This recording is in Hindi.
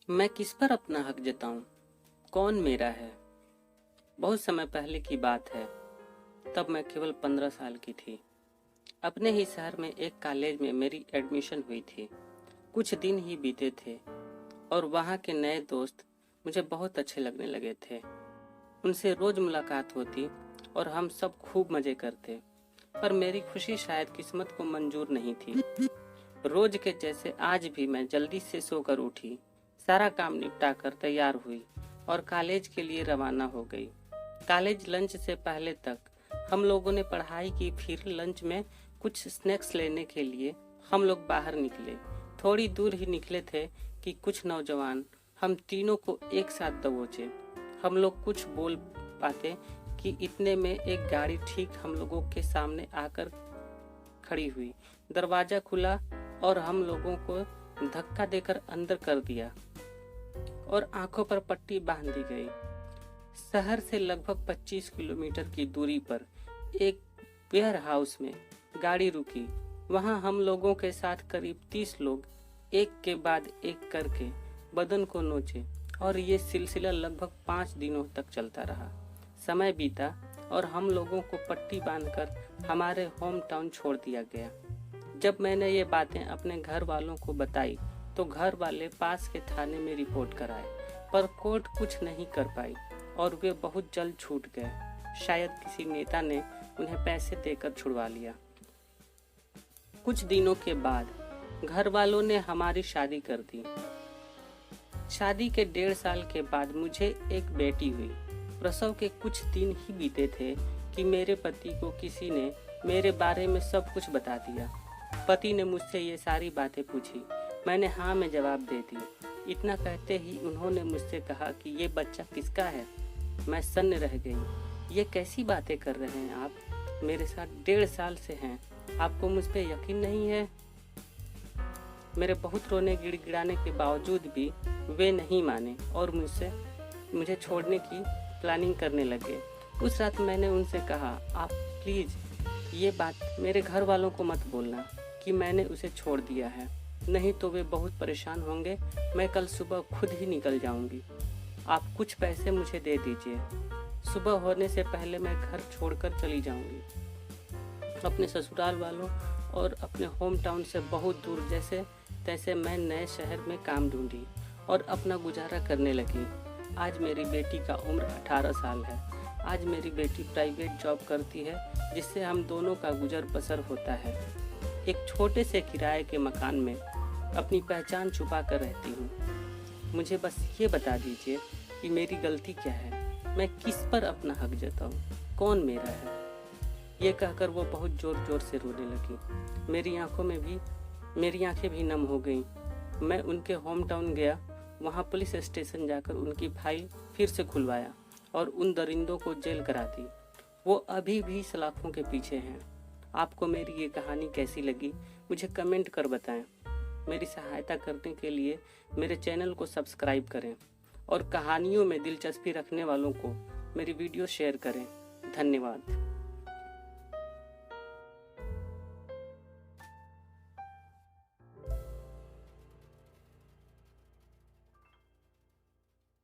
मैं किस पर अपना हक जताऊं? कौन मेरा है? बहुत समय पहले की बात है। तब मैं केवल 15 साल की थी। अपने ही शहर में एक कॉलेज में मेरी एडमिशन हुई थी। कुछ दिन ही बीते थे और वहाँ के नए दोस्त मुझे बहुत अच्छे लगने लगे थे। उनसे रोज मुलाकात होती और हम सब खूब मजे करते। पर मेरी खुशी शायद किस्मत को मंजूर नहीं थी। रोज के जैसे आज भी मैं जल्दी से सोकर उठी, सारा काम निपटा कर तैयार हुई और कॉलेज के लिए रवाना हो गई। कॉलेज लंच से पहले तक हम लोगों ने पढ़ाई की, फिर लंच में कुछ स्नैक्स लेने के लिए हम लोग बाहर निकले। थोड़ी दूर ही निकले थे कि कुछ नौजवान हम तीनों को एक साथ दबोचे। हम लोग कुछ बोल पाते कि इतने में एक गाड़ी ठीक हम लोगों के सामने आकर खड़ी हुई। दरवाजा खुला और हम लोगों को धक्का देकर अंदर कर दिया और आंखों पर पट्टी बांध दी गई। शहर से लगभग 25 किलोमीटर की दूरी पर एक वेयर हाउस में गाड़ी रुकी। वहां हम लोगों के साथ करीब 30 लोग एक के बाद एक करके बदन को नोचे और ये सिलसिला लगभग 5 दिनों तक चलता रहा। समय बीता और हम लोगों को पट्टी बांधकर हमारे होम टाउन छोड़ दिया गया। जब मैंने ये बातें अपने घर वालों को बताई तो घर वाले पास के थाने में रिपोर्ट कराए, पर कोर्ट कुछ नहीं कर पाई और वे बहुत जल्द छूट गए। शायद किसी नेता ने उन्हें पैसे देकर छुड़वा लिया। कुछ दिनों के बाद घर वालों ने हमारी शादी कर दी। शादी के 1.5 साल के बाद मुझे एक बेटी हुई। प्रसव के कुछ दिन ही बीते थे कि मेरे पति को किसी ने मेरे बारे में सब कुछ बता दिया। पति ने मुझसे ये सारी बातें पूछी। मैंने हाँ में जवाब दे दी। इतना कहते ही उन्होंने मुझसे कहा कि ये बच्चा किसका है। मैं सन्न रह गई। ये कैसी बातें कर रहे हैं आप? मेरे साथ 1.5 साल से हैं, आपको मुझ पे यकीन नहीं है? मेरे बहुत रोने गिड़गिड़ाने के बावजूद भी वे नहीं माने और मुझे छोड़ने की प्लानिंग करने लगे। उस रात मैंने उनसे कहा, आप प्लीज ये बात मेरे घर वालों को मत बोलना कि मैंने उसे छोड़ दिया है, नहीं तो वे बहुत परेशान होंगे। मैं कल सुबह खुद ही निकल जाऊंगी। आप कुछ पैसे मुझे दे दीजिए। सुबह होने से पहले मैं घर छोड़कर चली जाऊंगी। अपने ससुराल वालों और अपने होम टाउन से बहुत दूर जैसे तैसे मैं नए शहर में काम ढूंढी और अपना गुजारा करने लगी। आज मेरी बेटी का उम्र 18 साल है। आज मेरी बेटी प्राइवेट जॉब करती है जिससे हम दोनों का गुजर बसर होता है। एक छोटे से किराए के मकान में अपनी पहचान छुपा कर रहती हूँ। मुझे बस ये बता दीजिए कि मेरी गलती क्या है, मैं किस पर अपना हक जताऊँ, कौन मेरा है? ये कहकर वो बहुत जोर जोर से रोने लगी। मेरी आंखें भी नम हो गईं। मैं उनके होम टाउन गया। वहाँ पुलिस स्टेशन जाकर उनकी फाइल फिर से खुलवाया और उन दरिंदों को जेल करा दी। वो अभी भी सलाखों के पीछे हैं। आपको मेरी ये कहानी कैसी लगी मुझे कमेंट कर बताएं। मेरी सहायता करने के लिए मेरे चैनल को सब्सक्राइब करें और कहानियों में दिलचस्पी रखने वालों को मेरी वीडियो शेयर करें। धन्यवाद।